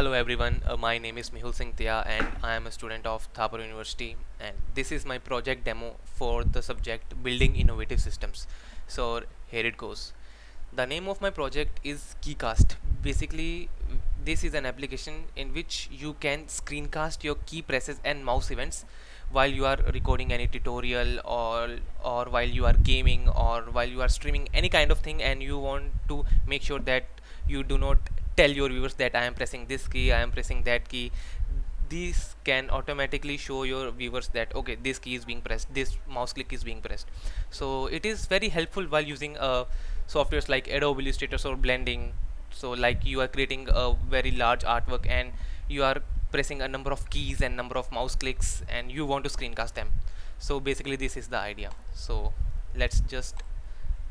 Hello everyone, my name is Mehul Singh Tia and I am a student of Thapar University, and this is my project demo for the subject Building Innovative Systems. So here it goes. The name of my project is KeyCast. Basically, this is an application in which you can screencast your key presses and mouse events while you are recording any tutorial, or while you are gaming, or while you are streaming any kind of thing, and you want to make sure that you do not tell your viewers that I am pressing this key, I am pressing that key. These can automatically show your viewers that okay, this key is being pressed, this mouse click is being pressed. So it is very helpful while using softwares like Adobe Illustrator or blending. So like you are creating a very large artwork and you are pressing a number of keys and number of mouse clicks and you want to screencast them. So basically this is the idea. So let's just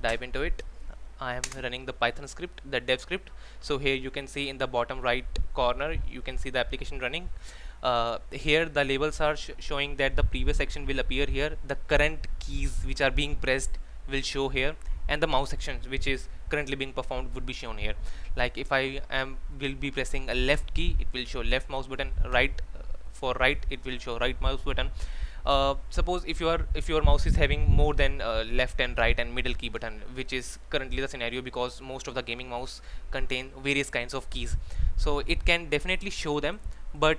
dive into it. I am running the Python script, the dev script. So here you can see in the bottom right corner, you can see the application running. Here the labels are showing that the previous section will appear here. The current keys which are being pressed will show here, and the mouse section which is currently being performed would be shown here. Like if I am will be pressing a left key, it will show left mouse button. Right, for right, it will show right mouse button. Suppose if your mouse is having more than left and right and middle key button, which is currently the scenario because most of the gaming mouse contain various kinds of keys, so it can definitely show them, but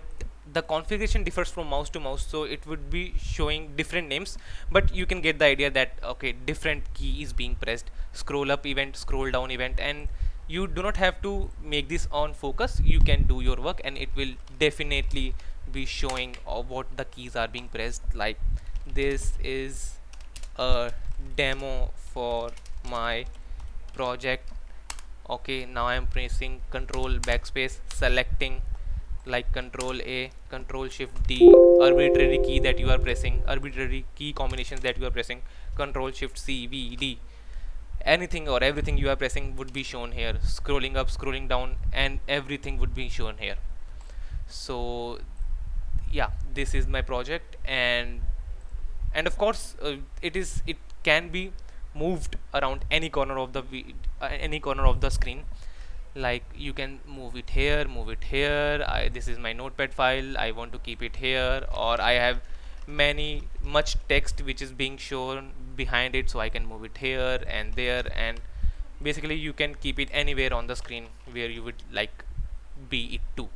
the configuration differs from mouse to mouse, so it would be showing different names, but you can get the idea that okay, different key is being pressed. Scroll up event, scroll down event, and you do not have to make this on focus. You can do your work and it will definitely be showing what the keys are being pressed. Like this is a demo for my project. Okay, now I am pressing control backspace, selecting like control A, control shift D, arbitrary key that you are pressing, arbitrary key combinations that you are pressing, control shift C, V, D, anything or everything you are pressing would be shown here. Scrolling up, scrolling down, and everything would be shown here. So yeah, this is my project, and of course it can be moved around any corner of the any corner of the screen. Like you can move it here, move it here. This is my notepad file, I want to keep it here, or I have much text which is being shown behind it, so I can move it here and there, and basically you can keep it anywhere on the screen where you would like be it to.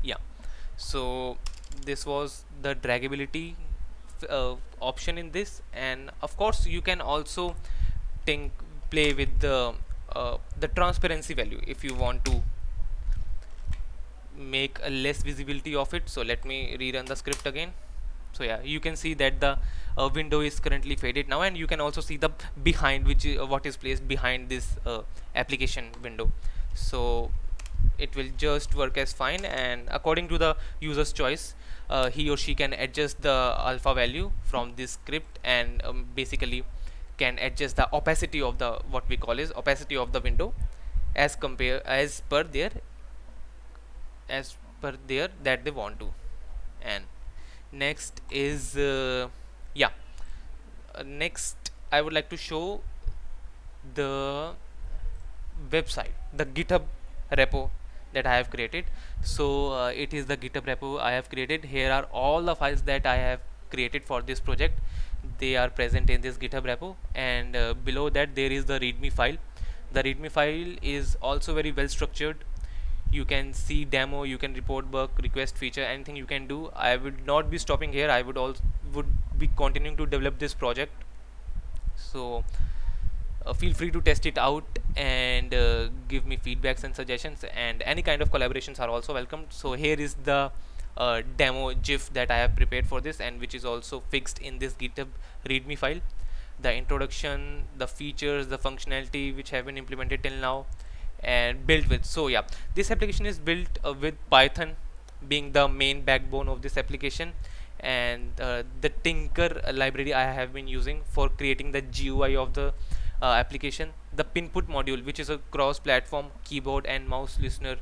Yeah, so this was the draggability option in this, and of course you can also think play with the transparency value if you want to make a less visibility of it. So let me rerun the script again. So yeah, you can see that the window is currently faded now, and you can also see the behind, which is what is placed behind this application window. So it will just work as fine, and according to the user's choice, he or she can adjust the alpha value from this script, and basically can adjust the opacity of the, what we call is opacity of the window, as per their that they want to. And next is yeah next I would like to show the website, the GitHub repo that I have created. So it is the GitHub repo I have created. Here are all the files that I have created for this project. They are present in this GitHub repo, and below that there is the readme file. The readme file is also very well structured. You can see demo, you can report bug, request feature, anything you can do. I would not be stopping here, I would be continuing to develop this project. So feel free to test it out and give me feedbacks and suggestions, and any kind of collaborations are also welcome. So here is the demo GIF that I have prepared for this, and which is also fixed in this GitHub readme file. The introduction, the features, the functionality which have been implemented till now and built with. So yeah, this application is built with Python being the main backbone of this application, and the Tinker library I have been using for creating the GUI of the application. The Pinput module, which is a cross-platform keyboard and mouse listener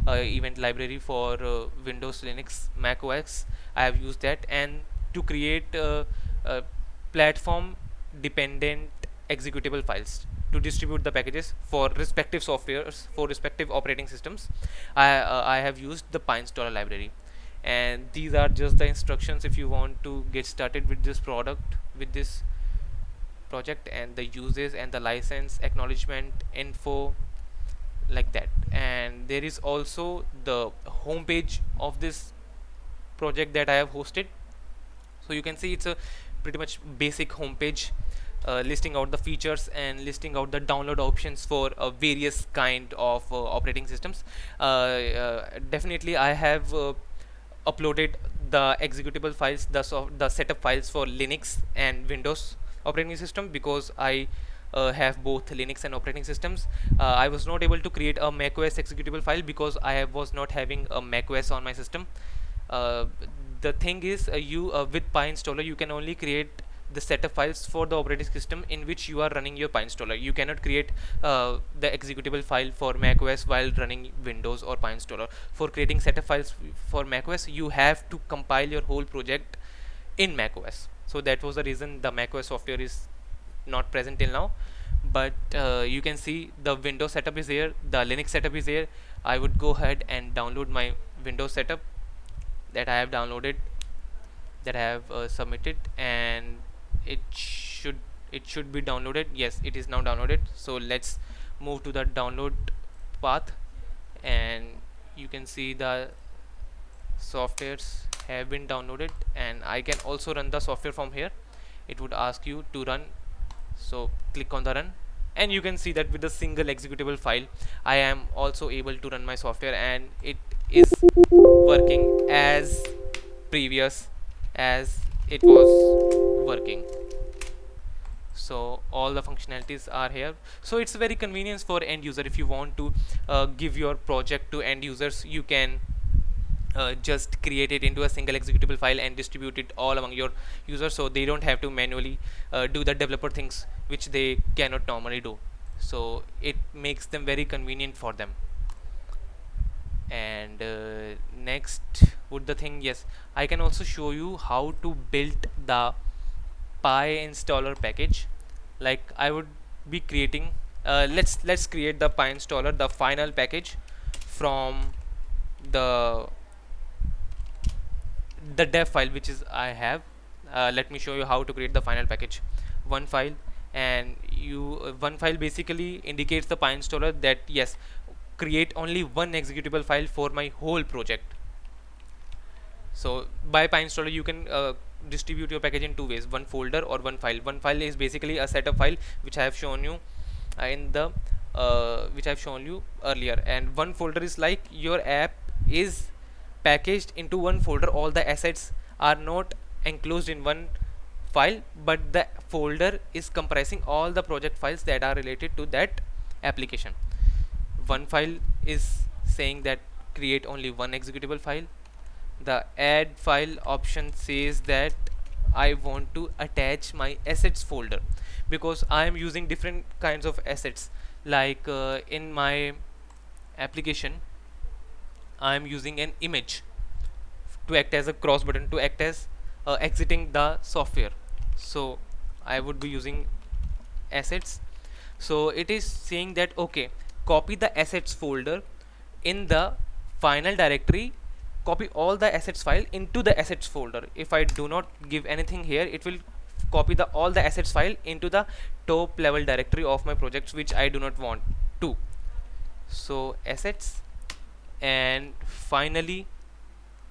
event library for Windows, Linux, Mac OS. I have used that, and to create platform dependent executable files to distribute the packages for respective softwares for respective operating systems, I have used the PyInstaller library. And these are just the instructions if you want to get started with this product, with this project, and the uses and the license acknowledgement info, like that. And there is also the homepage of this project that I have hosted. So you can see it's a pretty much basic homepage, listing out the features and listing out the download options for various kind of operating systems. Definitely I have uploaded the executable files, the setup files for Linux and Windows operating system, because I have both Linux and operating systems. I was not able to create a macOS executable file because was not having a macOS on my system. uh, the thing is, you with PyInstaller you can only create the setup files for the operating system in which you are running your PyInstaller. You cannot create the executable file for macOS while running Windows or PyInstaller. For creating setup files for macOS, you have to compile your whole project in macOS. So that was the reason the macOS software is not present till now. But you can see the Windows setup is here, the Linux setup is here. I would go ahead and download my Windows setup that I have downloaded, that I have submitted, and it should it should be downloaded. Yes, it is now downloaded. So let's move to the download path, and you can see the softwares have been downloaded, and I can also run the software from here. It would ask you to run, so click on the run, and you can see that with a single executable file I am also able to run my software, and it is working as previous as it was working. So all the functionalities are here. So it's very convenient for end user. If you want to give your project to end users, you can just create it into a single executable file and distribute it all among your users, so they don't have to manually do the developer things which they cannot normally do. So it makes them very convenient for them. And next would the thing, yes, I can also show you how to build the PyInstaller package. Like I would be creating, let's create the PyInstaller, the final package from the dev file which is I have. Let me show you how to create the final package. One file, and one file basically indicates the PyInstaller that yes, create only one executable file for my whole project. So by PyInstaller you can distribute your package in two ways: one folder or one file. One file is basically a setup file which I have shown you in the which I've shown you earlier, and one folder is like your app is packaged into one folder. All the assets are not enclosed in one file, but the folder is comprising all the project files that are related to that application. One file is saying that create only one executable file. The add file option says that I want to attach my assets folder, because I am using different kinds of assets. Like in my application I am using an image to act as a cross button, to act as exiting the software. So I would be using assets. So it is saying that okay, copy the assets folder in the final directory, copy all the assets file into the assets folder. If I do not give anything here, it will copy the all the assets file into the top level directory of my projects, which I do not want to. So assets, and finally,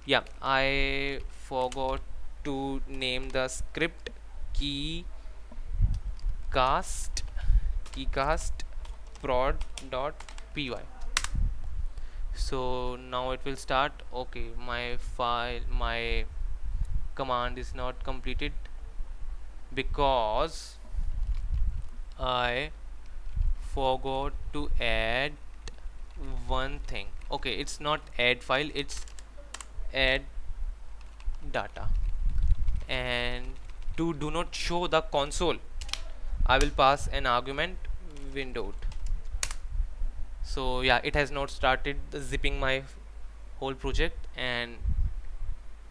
yeah, I forgot to name the script keycast prod.py. So now it will start. Okay, my command is not completed because I forgot to add one thing. Okay, it's not add file, it's add data. And to do not show the console, I will pass an argument windowed. So yeah, it has not started zipping my whole project, and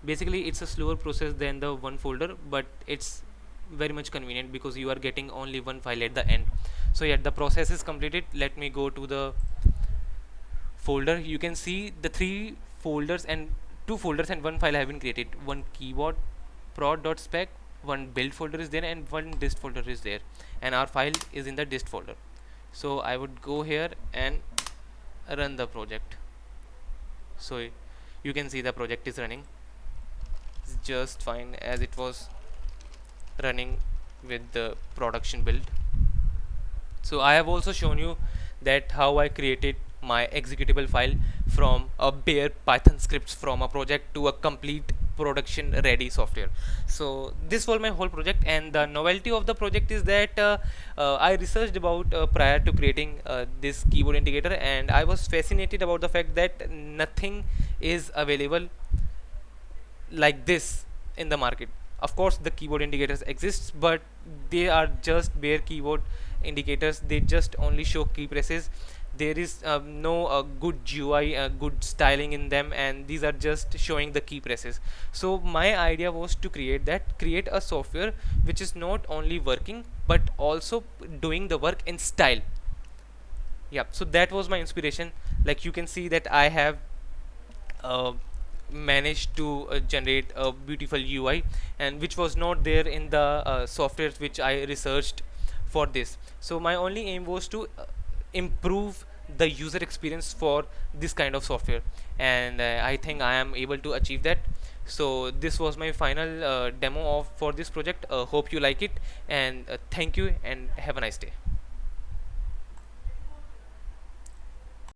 basically it's a slower process than the one folder, but it's very much convenient because you are getting only one file at the end. So yeah, the process is completed. Let me go to the folder. You can see the three folders and two folders and one file have been created. One keyboard prod.spec, one build folder is there, and one dist folder is there, and our file is in the dist folder. So I would go here and run the project. So you can see the project is running. It's just fine as it was running with the production build. So I have also shown you that how I created my executable file from a bare Python scripts from a project to a complete production ready software. So this was my whole project, and the novelty of the project is that I researched about prior to creating this keyboard indicator, and I was fascinated about the fact that nothing is available like this in the market. Of course the keyboard indicators exists, but they are just bare keyboard indicators. They just only show key presses. There is no good GUI, good styling in them, and these are just showing the key presses. So my idea was to create a software which is not only working but also doing the work in style. Yeah, so that was my inspiration. Like you can see that I have uh, managed to generate a beautiful UI, and which was not there in the softwares which I researched for this. So my only aim was to improve the user experience for this kind of software, and I think I am able to achieve that. So this was my final demo of for this project. Hope you like it, and thank you and have a nice day.